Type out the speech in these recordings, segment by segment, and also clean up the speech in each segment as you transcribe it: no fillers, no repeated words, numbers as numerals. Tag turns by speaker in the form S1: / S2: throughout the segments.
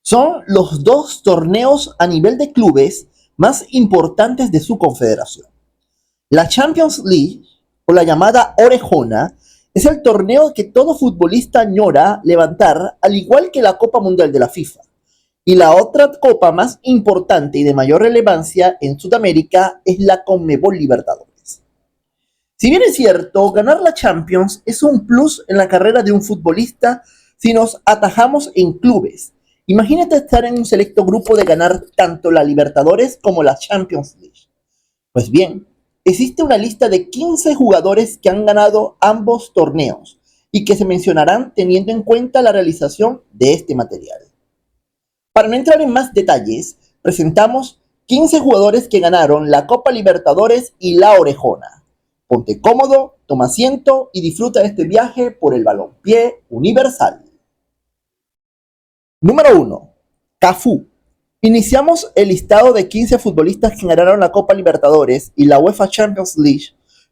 S1: Son los dos torneos a nivel de clubes más importantes de su confederación. La Champions League, o la llamada Orejona, es el torneo que todo futbolista añora levantar, al igual que la Copa Mundial de la FIFA. Y la otra copa más importante y de mayor relevancia en Sudamérica es la Conmebol Libertadores. Si bien es cierto, ganar la Champions es un plus en la carrera de un futbolista si nos atajamos en clubes. Imagínate estar en un selecto grupo de ganar tanto la Libertadores como la Champions League. Pues bien, existe una lista de 15 jugadores que han ganado ambos torneos y que se mencionarán teniendo en cuenta la realización de este material. Para no entrar en más detalles, presentamos 15 jugadores que ganaron la Copa Libertadores y la Orejona. Ponte cómodo, toma asiento y disfruta de este viaje por el balompié universal. Número 1. Cafú. Iniciamos el listado de 15 futbolistas que ganaron la Copa Libertadores y la UEFA Champions League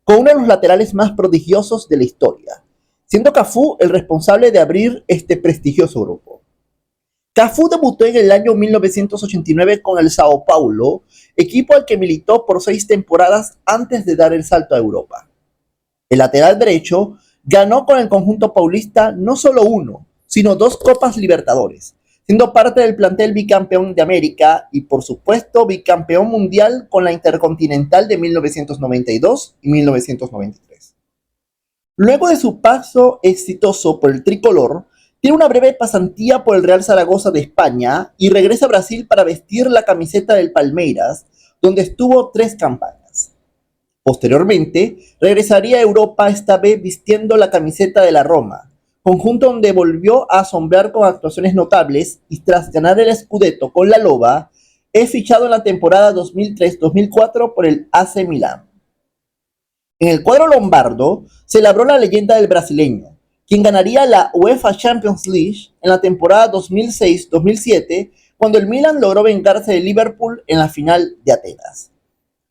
S1: con uno de los laterales más prodigiosos de la historia, siendo Cafú el responsable de abrir este prestigioso grupo. Cafú debutó en el año 1989 con el Sao Paulo, equipo al que militó por 6 temporadas antes de dar el salto a Europa. El lateral derecho ganó con el conjunto paulista no solo uno, sino 2 Copas Libertadores, siendo parte del plantel bicampeón de América y, por supuesto, bicampeón mundial con la Intercontinental de 1992 y 1993. Luego de su paso exitoso por el tricolor, tiene una breve pasantía por el Real Zaragoza de España y regresa a Brasil para vestir la camiseta del Palmeiras, donde estuvo 3 campañas. Posteriormente, regresaría a Europa, esta vez vistiendo la camiseta de la Roma, conjunto donde volvió a asombrar con actuaciones notables y tras ganar el Scudetto con la Loba, es fichado en la temporada 2003-2004 por el AC Milán. En el cuadro lombardo se labró la leyenda del brasileño, quien ganaría la UEFA Champions League en la temporada 2006-2007 cuando el Milan logró vengarse de Liverpool en la final de Atenas.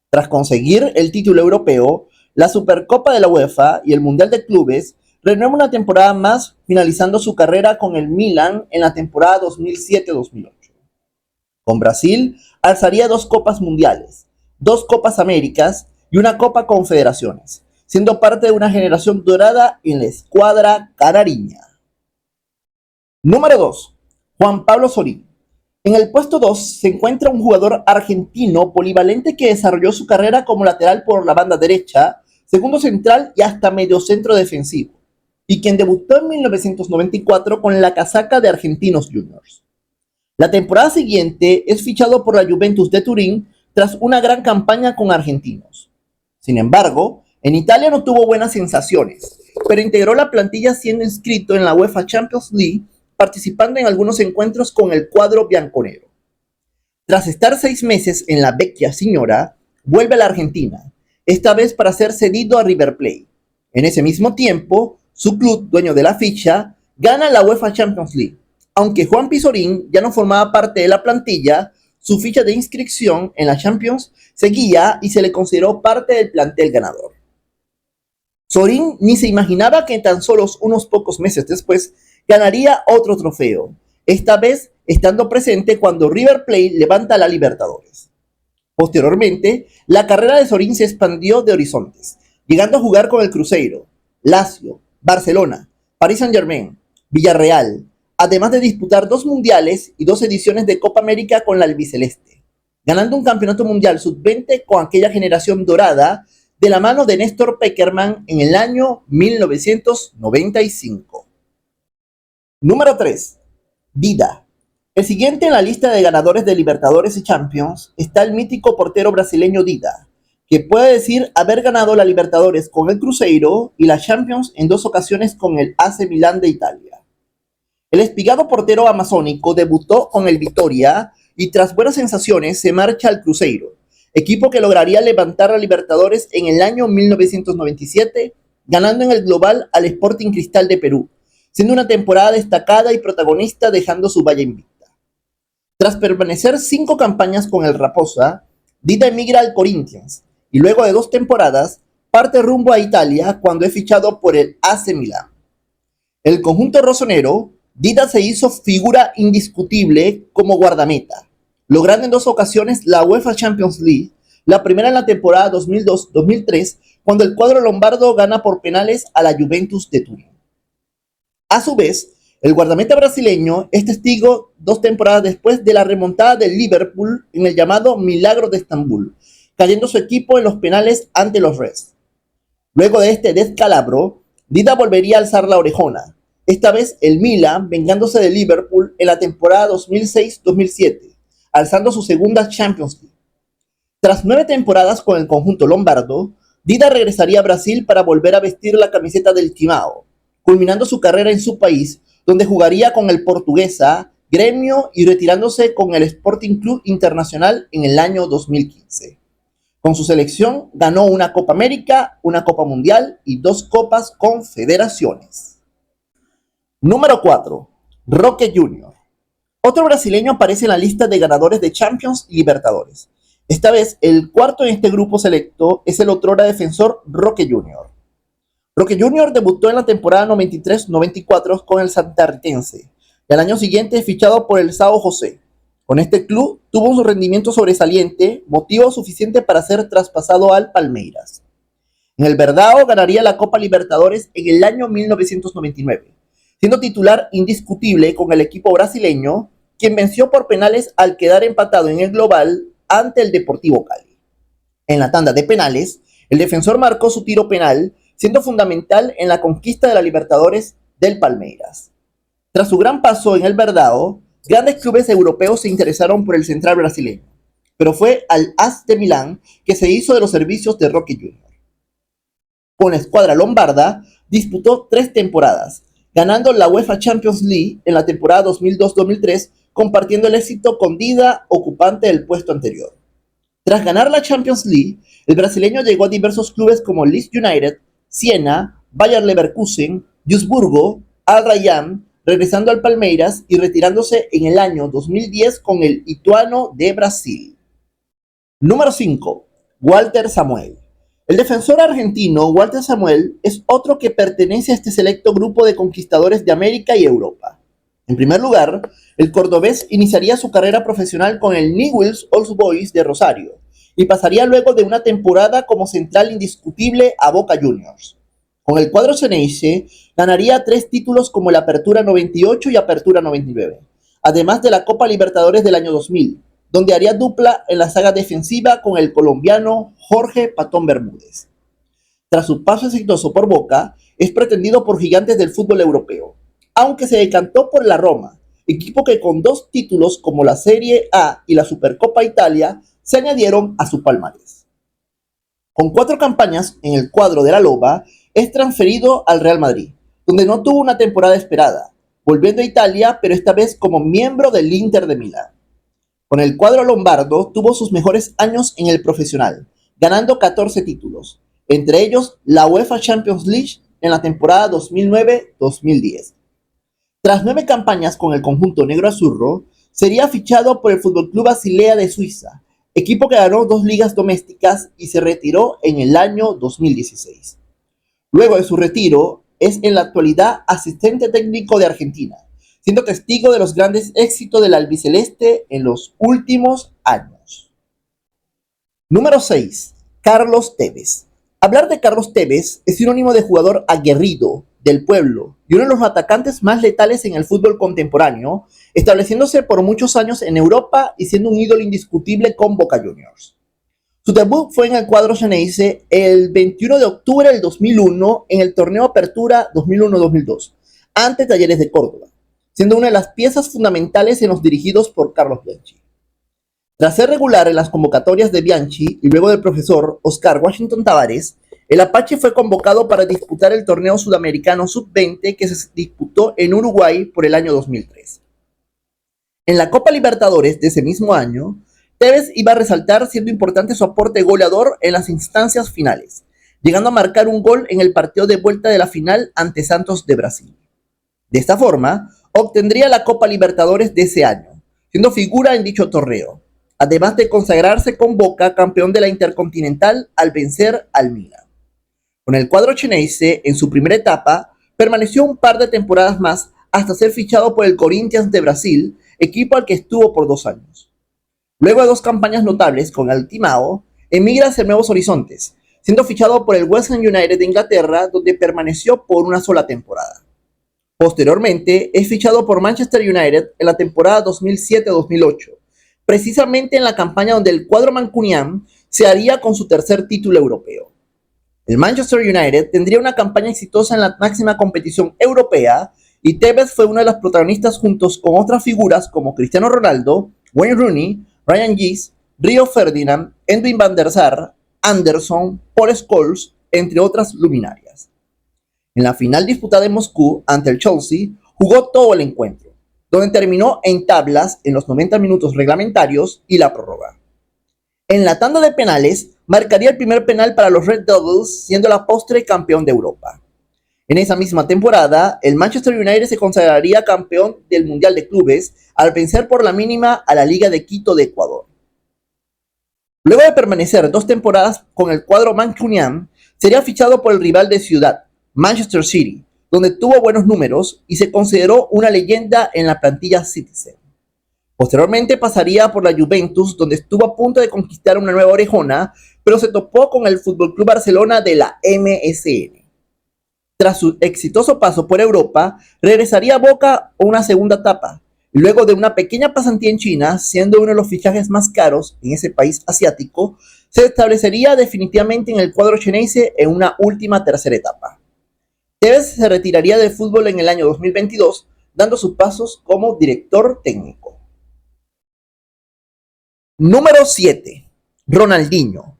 S1: Tras conseguir el título europeo, la Supercopa de la UEFA y el Mundial de Clubes, renueva una temporada más, finalizando su carrera con el Milan en la temporada 2007-2008. Con Brasil, alzaría 2 Copas Mundiales, 2 Copas Américas y una Copa Confederaciones, siendo parte de una generación dorada en la escuadra canariña. Número 2. Juan Pablo Sorín. En el puesto 2 se encuentra un jugador argentino polivalente que desarrolló su carrera como lateral por la banda derecha, segundo central y hasta mediocentro defensivo, y quien debutó en 1994 con la casaca de Argentinos Juniors. La temporada siguiente es fichado por la Juventus de Turín tras una gran campaña con argentinos. Sin embargo, en Italia no tuvo buenas sensaciones, pero integró la plantilla siendo inscrito en la UEFA Champions League, participando en algunos encuentros con el cuadro bianconero. Tras estar 6 meses en la Vecchia Signora, vuelve a la Argentina, esta vez para ser cedido a River Plate. En ese mismo tiempo, su club, dueño de la ficha, gana la UEFA Champions League. Aunque Juan Pizorín ya no formaba parte de la plantilla, su ficha de inscripción en la Champions seguía y se le consideró parte del plantel ganador. Sorín ni se imaginaba que tan solo unos pocos meses después ganaría otro trofeo, esta vez estando presente cuando River Plate levanta la Libertadores. Posteriormente, la carrera de Sorín se expandió de horizontes, llegando a jugar con el Cruzeiro, Lazio, Barcelona, Paris Saint-Germain, Villarreal, además de disputar 2 mundiales y 2 ediciones de Copa América con la albiceleste, ganando un campeonato mundial sub-20 con aquella generación dorada de la mano de Néstor Pekerman en el año 1995. Número 3. Dida. El siguiente en la lista de ganadores de Libertadores y Champions está el mítico portero brasileño Dida, que puede decir haber ganado la Libertadores con el Cruzeiro y la Champions en 2 ocasiones con el AC Milán de Italia. El espigado portero amazónico debutó con el Vitória y tras buenas sensaciones se marcha al Cruzeiro, equipo que lograría levantar a Libertadores en el año 1997, ganando en el global al Sporting Cristal de Perú, siendo una temporada destacada y protagonista dejando su valla invicta. Tras permanecer 5 campañas con el Raposa, Dida emigra al Corinthians y luego de 2 temporadas parte rumbo a Italia cuando es fichado por el AC Milán. El conjunto rosonero Dida se hizo figura indiscutible como guardameta, logrando en dos ocasiones la UEFA Champions League, la primera en la temporada 2002-2003, cuando el cuadro lombardo gana por penales a la Juventus de Turín. A su vez, el guardameta brasileño es testigo 2 temporadas después de la remontada del Liverpool en el llamado Milagro de Estambul, cayendo su equipo en los penales ante los Reds. Luego de este descalabro, Dida volvería a alzar la orejona, esta vez el Milan vengándose de Liverpool en la temporada 2006-2007, alzando su segunda Champions League. Tras 9 temporadas con el conjunto lombardo, Dida regresaría a Brasil para volver a vestir la camiseta del Timao, culminando su carrera en su país, donde jugaría con el Portuguesa, Gremio y retirándose con el Sporting Club Internacional en el año 2015. Con su selección ganó una Copa América, una Copa Mundial y 2 Copas Confederaciones. Número 4. Roque Jr. Otro brasileño aparece en la lista de ganadores de Champions y Libertadores. Esta vez, el cuarto en este grupo selecto es el otrora defensor Roque Jr. Roque Jr. debutó en la temporada 93-94 con el Santartense y al año siguiente fichado por el São José. Con este club tuvo un rendimiento sobresaliente, motivo suficiente para ser traspasado al Palmeiras. En el Verdão ganaría la Copa Libertadores en el año 1999, siendo titular indiscutible con el equipo brasileño, quien venció por penales al quedar empatado en el global ante el Deportivo Cali. En la tanda de penales, el defensor marcó su tiro penal, siendo fundamental en la conquista de la Libertadores del Palmeiras. Tras su gran paso en el Verdão, grandes clubes europeos se interesaron por el central brasileño, pero fue al AS de Milán que se hizo de los servicios de Roque Jr. Con la escuadra lombarda, disputó 3 temporadas, ganando la UEFA Champions League en la temporada 2002-2003, compartiendo el éxito con Dida, ocupante del puesto anterior. Tras ganar la Champions League, el brasileño llegó a diversos clubes como Leeds United, Siena, Bayer Leverkusen, Duisburgo, Al Rayyan, regresando al Palmeiras y retirándose en el año 2010 con el Ituano de Brasil. Número 5. Walter Samuel. El defensor argentino Walter Samuel es otro que pertenece a este selecto grupo de conquistadores de América y Europa. En primer lugar, el cordobés iniciaría su carrera profesional con el Newell's Old Boys de Rosario y pasaría luego de una temporada como central indiscutible a Boca Juniors. Con el cuadro Xeneize ganaría 3 títulos como la Apertura 98 y Apertura 99, además de la Copa Libertadores del año 2000, donde haría dupla en la saga defensiva con el colombiano Jorge Patón Bermúdez. Tras su paso exitoso por Boca, es pretendido por gigantes del fútbol europeo, aunque se decantó por la Roma, equipo que con 2 títulos como la Serie A y la Supercopa Italia se añadieron a su palmarés. Con 4 campañas en el cuadro de la Loba, es transferido al Real Madrid, donde no tuvo una temporada esperada, volviendo a Italia, pero esta vez como miembro del Inter de Milán. Con el cuadro lombardo tuvo sus mejores años en el profesional, ganando 14 títulos, entre ellos la UEFA Champions League en la temporada 2009-2010. Tras 9 campañas con el conjunto negro-azurro, sería fichado por el FC Basilea de Suiza, equipo que ganó 2 ligas domésticas y se retiró en el año 2016. Luego de su retiro, es en la actualidad asistente técnico de Argentina, siendo testigo de los grandes éxitos del albiceleste en los últimos años. Número 6. Carlos Tevez. Hablar de Carlos Tevez es sinónimo de jugador aguerrido, del pueblo, y uno de los atacantes más letales en el fútbol contemporáneo, estableciéndose por muchos años en Europa y siendo un ídolo indiscutible con Boca Juniors. Su debut fue en el cuadro Xeneize el 21 de octubre del 2001 en el torneo Apertura 2001-2002, ante Talleres de Córdoba, siendo una de las piezas fundamentales en los dirigidos por Carlos Bianchi. Tras ser regular en las convocatorias de Bianchi y luego del profesor Oscar Washington Tabárez, el Apache fue convocado para disputar el torneo sudamericano sub-20 que se disputó en Uruguay por el año 2003. En la Copa Libertadores de ese mismo año, Tevez iba a resaltar siendo importante su aporte goleador en las instancias finales, llegando a marcar un gol en el partido de vuelta de la final ante Santos de Brasil. De esta forma, obtendría la Copa Libertadores de ese año, siendo figura en dicho torneo, además de consagrarse con Boca campeón de la Intercontinental al vencer al Milan. Con el cuadro Xeneize, en su primera etapa, permaneció un par de temporadas más hasta ser fichado por el Corinthians de Brasil, equipo al que estuvo por 2 años. Luego de 2 campañas notables con el Timao, emigra hacia Nuevos Horizontes, siendo fichado por el West Ham United de Inglaterra, donde permaneció por una sola temporada. Posteriormente, es fichado por Manchester United en la temporada 2007-2008, precisamente en la campaña donde el cuadro mancunian se haría con su tercer título europeo. El Manchester United tendría una campaña exitosa en la máxima competición europea y Tevez fue uno de los protagonistas juntos con otras figuras como Cristiano Ronaldo, Wayne Rooney, Ryan Giggs, Rio Ferdinand, Edwin van der Sar, Anderson, Paul Scholes, entre otras luminarias. En la final disputada en Moscú ante el Chelsea, jugó todo el encuentro, donde terminó en tablas en los 90 minutos reglamentarios y la prórroga. En la tanda de penales, marcaría el primer penal para los Red Devils, siendo la postre campeón de Europa. En esa misma temporada, el Manchester United se consagraría campeón del Mundial de Clubes al vencer por la mínima a la Liga de Quito de Ecuador. Luego de permanecer 2 temporadas con el cuadro mancunian, sería fichado por el rival de ciudad, Manchester City, donde tuvo buenos números y se consideró una leyenda en la plantilla Citizen. Posteriormente pasaría por la Juventus, donde estuvo a punto de conquistar una nueva orejona, pero se topó con el FC Barcelona de la MSN. Tras su exitoso paso por Europa, regresaría a Boca una segunda etapa, y luego de una pequeña pasantía en China, siendo uno de los fichajes más caros en ese país asiático, se establecería definitivamente en el cuadro chenense en una última tercera etapa. Tevez se retiraría del fútbol en el año 2022, dando sus pasos como director técnico. Número 7. Ronaldinho.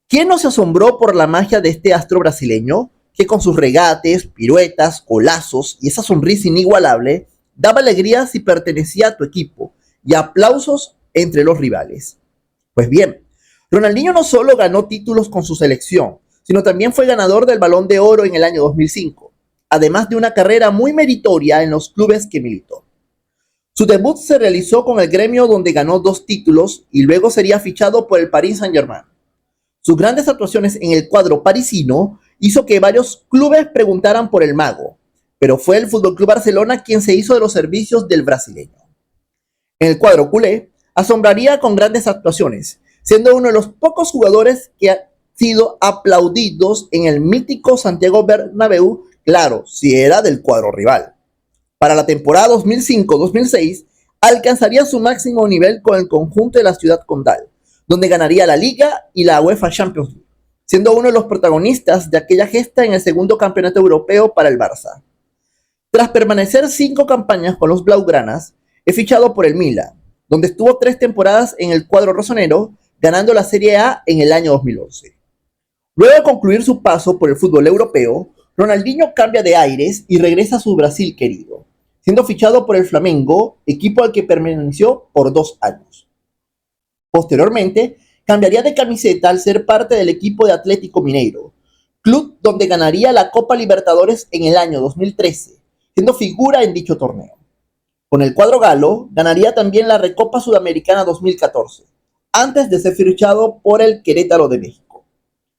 S1: ¿Quién no se asombró por la magia de este astro brasileño, que con sus regates, piruetas, golazos y esa sonrisa inigualable, daba alegría si pertenecía a tu equipo y aplausos entre los rivales? Pues bien, Ronaldinho no solo ganó títulos con su selección, sino también fue ganador del Balón de Oro en el año 2005, además de una carrera muy meritoria en los clubes que militó. Su debut se realizó con el Gremio, donde ganó 2 títulos y luego sería fichado por el Paris Saint-Germain. Sus grandes actuaciones en el cuadro parisino hizo que varios clubes preguntaran por el mago, pero fue el FC Barcelona quien se hizo de los servicios del brasileño. En el cuadro culé, asombraría con grandes actuaciones, siendo uno de los pocos jugadores que ha sido aplaudidos en el mítico Santiago Bernabéu, claro, si era del cuadro rival. Para la temporada 2005-2006, alcanzaría su máximo nivel con el conjunto de la Ciudad Condal, donde ganaría la Liga y la UEFA Champions League, siendo uno de los protagonistas de aquella gesta en el segundo campeonato europeo para el Barça. Tras permanecer 5 campañas con los blaugranas, es fichado por el Milan, donde estuvo 3 temporadas en el cuadro rosonero, ganando la Serie A en el año 2011. Luego de concluir su paso por el fútbol europeo, Ronaldinho cambia de aires y regresa a su Brasil querido, siendo fichado por el Flamengo, equipo al que permaneció por 2 años. Posteriormente, cambiaría de camiseta al ser parte del equipo de Atlético Mineiro, club donde ganaría la Copa Libertadores en el año 2013, siendo figura en dicho torneo. Con el cuadro galo, ganaría también la Recopa Sudamericana 2014, antes de ser fichado por el Querétaro de México.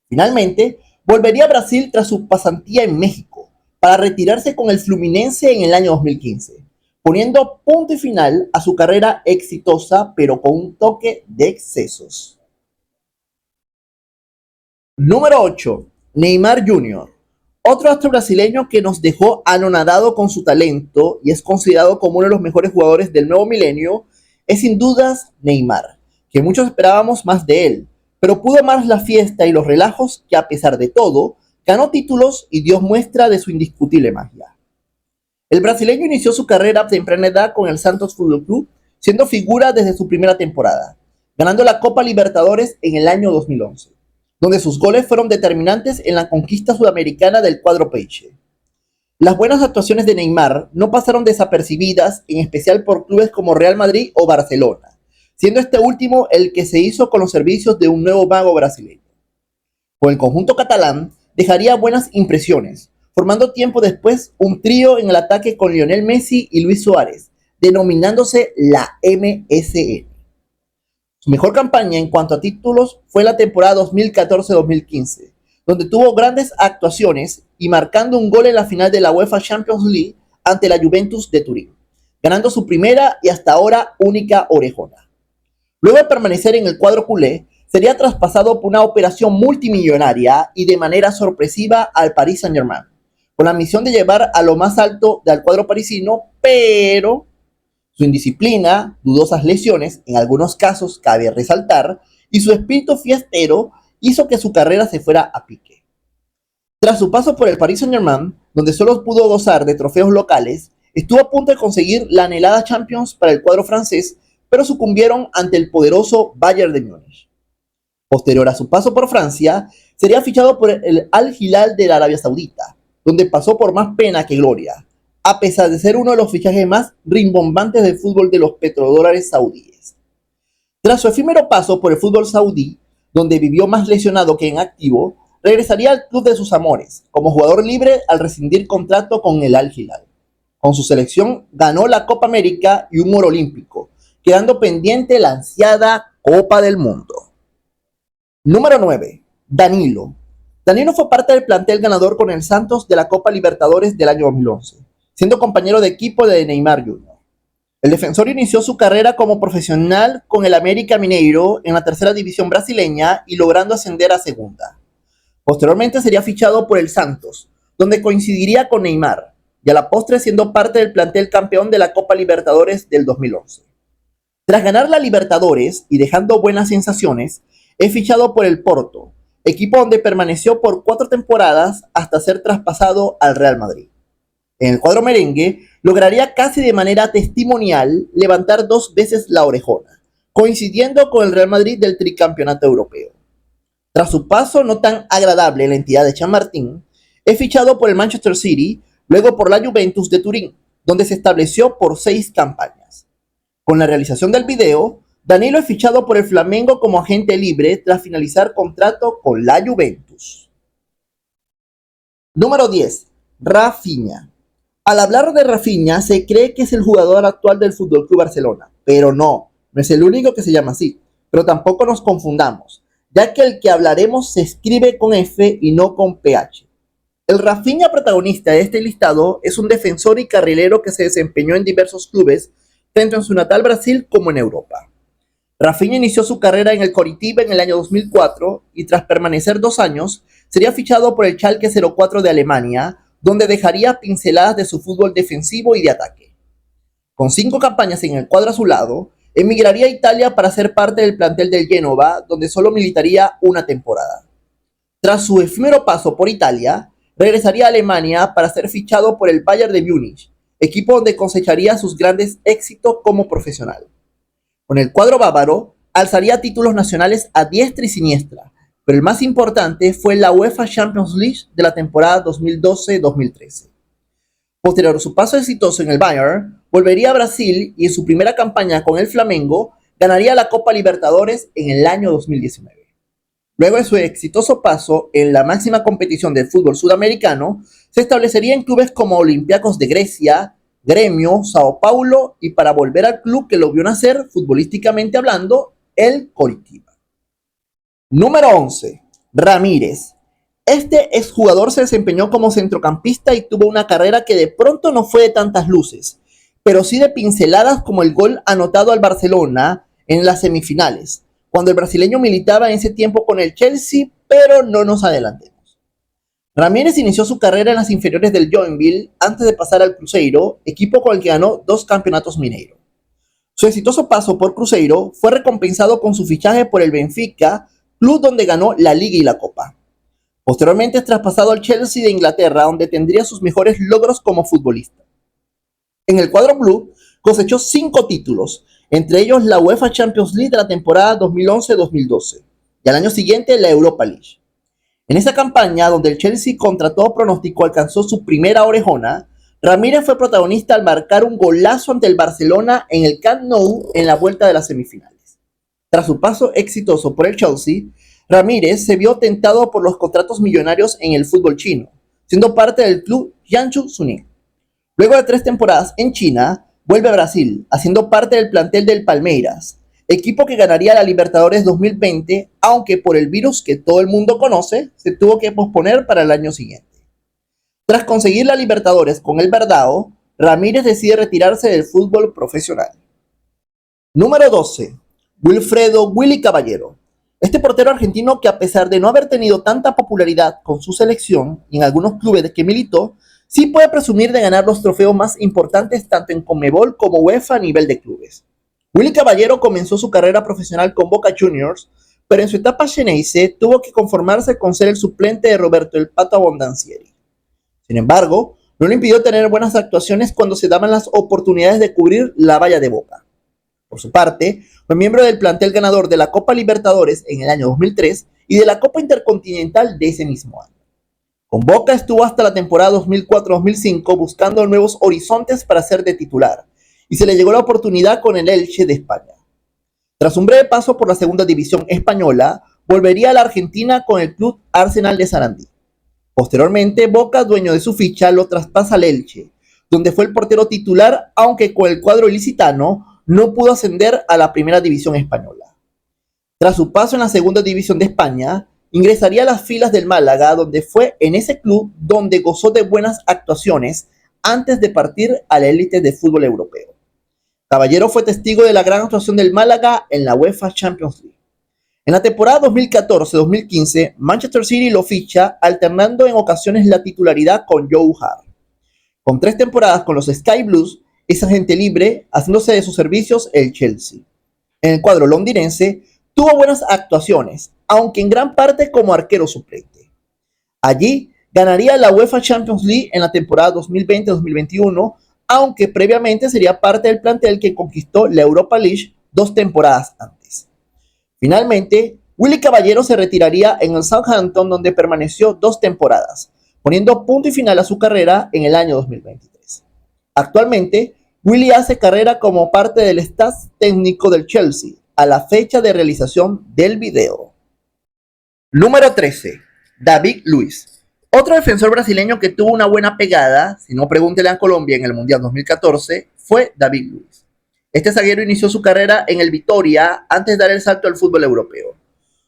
S1: Finalmente, volvería a Brasil tras su pasantía en México, para retirarse con el Fluminense en el año 2015, poniendo punto y final a su carrera exitosa, pero con un toque de excesos. Número 8. Neymar Jr. Otro astro brasileño que nos dejó anonadado con su talento y es considerado como uno de los mejores jugadores del nuevo milenio es sin dudas Neymar, que muchos esperábamos más de él, pero pudo más la fiesta y los relajos que a pesar de todo, ganó títulos y dio muestra de su indiscutible magia. El brasileño inició su carrera a temprana edad con el Santos Fútbol Club, siendo figura desde su primera temporada, ganando la Copa Libertadores en el año 2011, donde sus goles fueron determinantes en la conquista sudamericana del cuadro Peixe. Las buenas actuaciones de Neymar no pasaron desapercibidas, en especial por clubes como Real Madrid o Barcelona, siendo este último el que se hizo con los servicios de un nuevo mago brasileño. Con el conjunto catalán dejaría buenas impresiones, formando tiempo después un trío en el ataque con Lionel Messi y Luis Suárez, denominándose la MSN. Su mejor campaña en cuanto a títulos fue la temporada 2014-2015, donde tuvo grandes actuaciones y marcando un gol en la final de la UEFA Champions League ante la Juventus de Turín, ganando su primera y hasta ahora única orejona. Luego de permanecer en el cuadro culé, sería traspasado por una operación multimillonaria y de manera sorpresiva al Paris Saint-Germain, con la misión de llevar a lo más alto del cuadro parisino, pero su indisciplina, dudosas lesiones, en algunos casos cabe resaltar, y su espíritu fiestero hizo que su carrera se fuera a pique. Tras su paso por el Paris Saint-Germain, donde solo pudo gozar de trofeos locales, estuvo a punto de conseguir la anhelada Champions para el cuadro francés, pero sucumbieron ante el poderoso Bayern de Múnich. Posterior a su paso por Francia, sería fichado por el Al Hilal de la Arabia Saudita, donde pasó por más pena que gloria, a pesar de ser uno de los fichajes más rimbombantes del fútbol de los petrodólares saudíes. Tras su efímero paso por el fútbol saudí, donde vivió más lesionado que en activo, regresaría al club de sus amores, como jugador libre al rescindir contrato con el Al Hilal. Con su selección ganó la Copa América y un oro olímpico, quedando pendiente la ansiada Copa del Mundo. Número 9. Danilo. Danilo fue parte del plantel ganador con el Santos de la Copa Libertadores del año 2011, siendo compañero de equipo de Neymar Jr. El defensor inició su carrera como profesional con el América Mineiro en la tercera división brasileña y logrando ascender a segunda. Posteriormente sería fichado por el Santos, donde coincidiría con Neymar, y a la postre siendo parte del plantel campeón de la Copa Libertadores del 2011. Tras ganar la Libertadores y dejando buenas sensaciones, es fichado por el Porto, equipo donde permaneció por 4 temporadas hasta ser traspasado al Real Madrid. En el cuadro merengue, lograría casi de manera testimonial levantar 2 veces la orejona, coincidiendo con el Real Madrid del tricampeonato europeo. Tras su paso no tan agradable en la entidad de Chamartín, es fichado por el Manchester City, luego por la Juventus de Turín, donde se estableció por 6 campañas. Con la realización del video, Danilo es fichado por el Flamengo como agente libre tras finalizar contrato con la Juventus. Número 10. Rafinha. Al hablar de Rafinha, se cree que es el jugador actual del FC Barcelona, pero no es el único que se llama así. Pero tampoco nos confundamos, ya que el que hablaremos se escribe con F y no con PH. El Rafinha protagonista de este listado es un defensor y carrilero que se desempeñó en diversos clubes, tanto en su natal Brasil como en Europa. Rafinha inició su carrera en el Coritiba en el año 2004 y tras permanecer 2 años, sería fichado por el Schalke 04 de Alemania, donde dejaría pinceladas de su fútbol defensivo y de ataque. Con 5 campañas en el cuadro azulado, emigraría a Italia para ser parte del plantel del Génova, donde solo militaría una temporada. Tras su efímero paso por Italia, regresaría a Alemania para ser fichado por el Bayern de Múnich, equipo donde cosecharía sus grandes éxitos como profesional. Con el cuadro bávaro, alzaría títulos nacionales a diestra y siniestra, pero el más importante fue la UEFA Champions League de la temporada 2012-2013. Posterior a su paso exitoso en el Bayern, volvería a Brasil y en su primera campaña con el Flamengo ganaría la Copa Libertadores en el año 2019. Luego de su exitoso paso en la máxima competición del fútbol sudamericano, se establecería en clubes como Olympiacos de Grecia, Gremio, Sao Paulo y para volver al club que lo vio nacer, futbolísticamente hablando, el Coritiba. Número 11. Ramírez. Este exjugador se desempeñó como centrocampista y tuvo una carrera que de pronto no fue de tantas luces, pero sí de pinceladas como el gol anotado al Barcelona en las semifinales, cuando el brasileño militaba en ese tiempo con el Chelsea, pero no nos adelantemos. Ramírez inició su carrera en las inferiores del Joinville antes de pasar al Cruzeiro, equipo con el que ganó 2 campeonatos mineiros. Su exitoso paso por Cruzeiro fue recompensado con su fichaje por el Benfica, club donde ganó la Liga y la Copa. Posteriormente es traspasado al Chelsea de Inglaterra, donde tendría sus mejores logros como futbolista. En el cuadro blue cosechó 5 títulos, entre ellos la UEFA Champions League de la temporada 2011-2012 y al año siguiente la Europa League. En esa campaña, donde el Chelsea contra todo pronóstico alcanzó su primera orejona, Ramírez fue protagonista al marcar un golazo ante el Barcelona en el Camp Nou en la vuelta de las semifinales. Tras su paso exitoso por el Chelsea, Ramírez se vio tentado por los contratos millonarios en el fútbol chino, siendo parte del club Jiangsu Suning. Luego de 3 temporadas en China, vuelve a Brasil, haciendo parte del plantel del Palmeiras, equipo que ganaría la Libertadores 2020, aunque por el virus que todo el mundo conoce, se tuvo que posponer para el año siguiente. Tras conseguir la Libertadores con el Verdão, Ramírez decide retirarse del fútbol profesional. Número 12. Wilfredo Willy Caballero. Este portero argentino que, a pesar de no haber tenido tanta popularidad con su selección y en algunos clubes de que militó, sí puede presumir de ganar los trofeos más importantes tanto en Conmebol como UEFA a nivel de clubes. Willy Caballero comenzó su carrera profesional con Boca Juniors, pero en su etapa Xeneize tuvo que conformarse con ser el suplente de Roberto El Pato Abondancieri. Sin embargo, no le impidió tener buenas actuaciones cuando se daban las oportunidades de cubrir la valla de Boca. Por su parte, fue miembro del plantel ganador de la Copa Libertadores en el año 2003 y de la Copa Intercontinental de ese mismo año. Con Boca estuvo hasta la temporada 2004-2005 buscando nuevos horizontes para ser de titular, y se le llegó la oportunidad con el Elche de España. Tras un breve paso por la segunda división española, volvería a la Argentina con el club Arsenal de Sarandí. Posteriormente, Boca, dueño de su ficha, lo traspasa al Elche, donde fue el portero titular, aunque con el cuadro ilicitano no pudo ascender a la primera división española. Tras su paso en la segunda división de España, ingresaría a las filas del Málaga, donde fue en ese club donde gozó de buenas actuaciones antes de partir a la élite de fútbol europeo. Caballero fue testigo de la gran actuación del Málaga en la UEFA Champions League. En la temporada 2014-2015, Manchester City lo ficha, alternando en ocasiones la titularidad con Joe Hart. Con 3 temporadas con los Sky Blues, es agente libre, haciéndose de sus servicios el Chelsea. En el cuadro londinense, tuvo buenas actuaciones, aunque en gran parte como arquero suplente. Allí, ganaría la UEFA Champions League en la temporada 2020-2021, aunque previamente sería parte del plantel que conquistó la Europa League 2 temporadas antes. Finalmente, Willy Caballero se retiraría en el Southampton, donde permaneció 2 temporadas, poniendo punto y final a su carrera en el año 2023. Actualmente, Willy hace carrera como parte del staff técnico del Chelsea a la fecha de realización del video. Número 13. David Luiz. Otro defensor brasileño que tuvo una buena pegada, si no pregúntele a Colombia en el Mundial 2014, fue David Luiz. Este zaguero inició su carrera en el Vitória antes de dar el salto al fútbol europeo.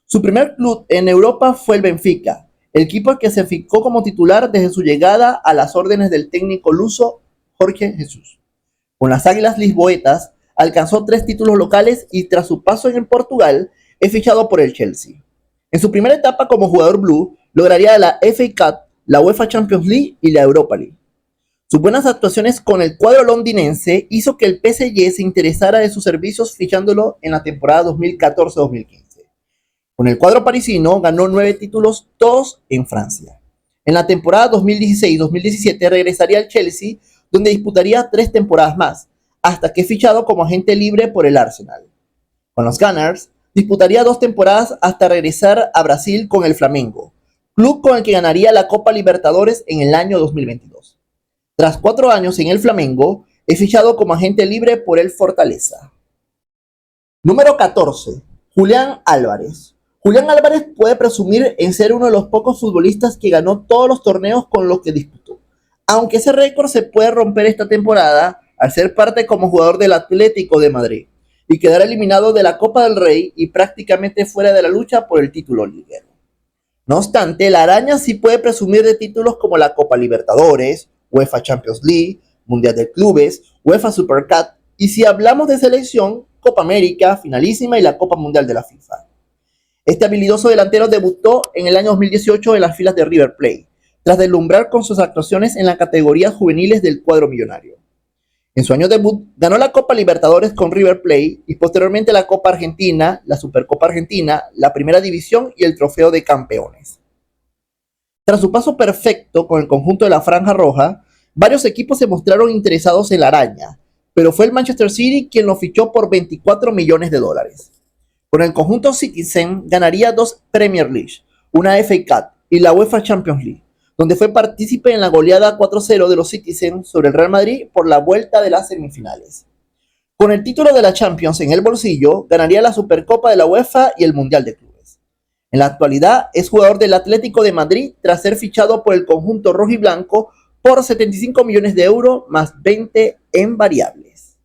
S1: Su primer club en Europa fue el Benfica, el equipo al que se fijó como titular desde su llegada a las órdenes del técnico luso Jorge Jesus. Con las Águilas Lisboetas alcanzó 3 títulos locales y tras su paso en Portugal es fichado por el Chelsea. En su primera etapa como jugador blue lograría la FA Cup, la UEFA Champions League y la Europa League. Sus buenas actuaciones con el cuadro londinense hizo que el PSG se interesara de sus servicios fichándolo en la temporada 2014-2015. Con el cuadro parisino ganó 9 títulos, todos en Francia. En la temporada 2016-2017 regresaría al Chelsea, donde disputaría 3 temporadas más, hasta que es fichado como agente libre por el Arsenal. Con los Gunners, disputaría 2 temporadas hasta regresar a Brasil con el Flamengo, club con el que ganaría la Copa Libertadores en el año 2022. Tras 4 años en el Flamengo, es fichado como agente libre por el Fortaleza. Número 14. Julián Álvarez. Julián Álvarez puede presumir en ser uno de los pocos futbolistas que ganó todos los torneos con los que disputó, aunque ese récord se puede romper esta temporada al ser parte como jugador del Atlético de Madrid y quedar eliminado de la Copa del Rey y prácticamente fuera de la lucha por el título liguero. No obstante, la araña sí puede presumir de títulos como la Copa Libertadores, UEFA Champions League, Mundial de Clubes, UEFA Super Cup y si hablamos de selección, Copa América, Finalísima y la Copa Mundial de la FIFA. Este habilidoso delantero debutó en el año 2018 en las filas de River Plate, tras deslumbrar con sus actuaciones en las categorías juveniles del cuadro millonario. En su año debut, ganó la Copa Libertadores con River Plate y posteriormente la Copa Argentina, la Supercopa Argentina, la Primera División y el Trofeo de Campeones. Tras su paso perfecto con el conjunto de la Franja Roja, varios equipos se mostraron interesados en la araña, pero fue el Manchester City quien lo fichó por 24 millones de dólares. Con el conjunto Citizen ganaría 2 Premier League, una FA Cup y la UEFA Champions League, donde fue partícipe en la goleada 4-0 de los Citizen sobre el Real Madrid por la vuelta de las semifinales. Con el título de la Champions en el bolsillo, ganaría la Supercopa de la UEFA y el Mundial de Clubes. En la actualidad es jugador del Atlético de Madrid tras ser fichado por el conjunto rojiblanco por 75 millones de euros más 20 en variables.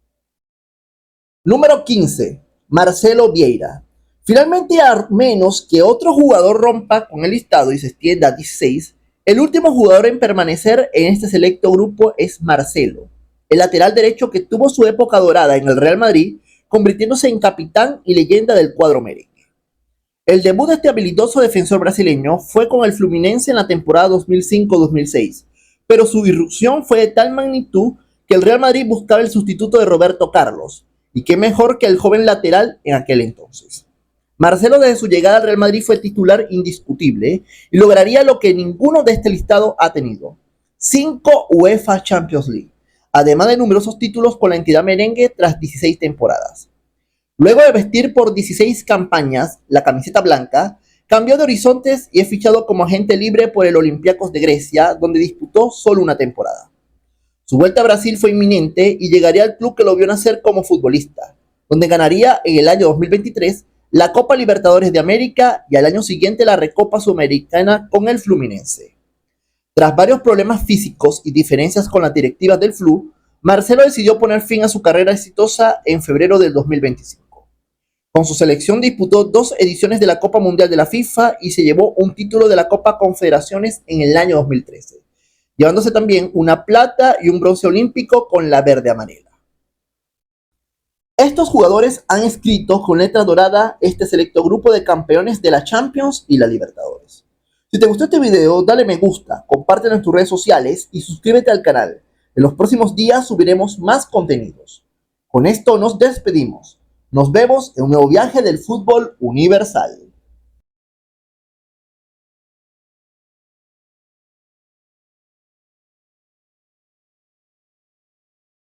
S1: Número 15. Marcelo Vieira. Finalmente, a menos que otro jugador rompa con el listado y se extienda a 16, el último jugador en permanecer en este selecto grupo es Marcelo, el lateral derecho que tuvo su época dorada en el Real Madrid, convirtiéndose en capitán y leyenda del cuadro merengue. El debut de este habilidoso defensor brasileño fue con el Fluminense en la temporada 2005-2006, pero su irrupción fue de tal magnitud que el Real Madrid buscaba el sustituto de Roberto Carlos, y qué mejor que el joven lateral en aquel entonces. Marcelo desde su llegada al Real Madrid fue titular indiscutible y lograría lo que ninguno de este listado ha tenido: 5 UEFA Champions League, además de numerosos títulos con la entidad merengue tras 16 temporadas. Luego de vestir por 16 campañas la camiseta blanca, cambió de horizontes y es fichado como agente libre por el Olympiacos de Grecia, donde disputó solo una temporada. Su vuelta a Brasil fue inminente y llegaría al club que lo vio nacer como futbolista, donde ganaría en el año 2023 la Copa Libertadores de América y al año siguiente la Recopa Sudamericana con el Fluminense. Tras varios problemas físicos y diferencias con las directivas del Flu, Marcelo decidió poner fin a su carrera exitosa en febrero del 2025. Con su selección disputó 2 ediciones de la Copa Mundial de la FIFA y se llevó un título de la Copa Confederaciones en el año 2013, llevándose también una plata y un bronce olímpico con la verde amarela. Estos jugadores han escrito con letra dorada este selecto grupo de campeones de la Champions y la Libertadores. Si te gustó este video, dale me gusta, compártelo en tus redes sociales y suscríbete al canal. En los próximos días subiremos más contenidos. Con esto nos despedimos. Nos vemos en un nuevo viaje del fútbol universal.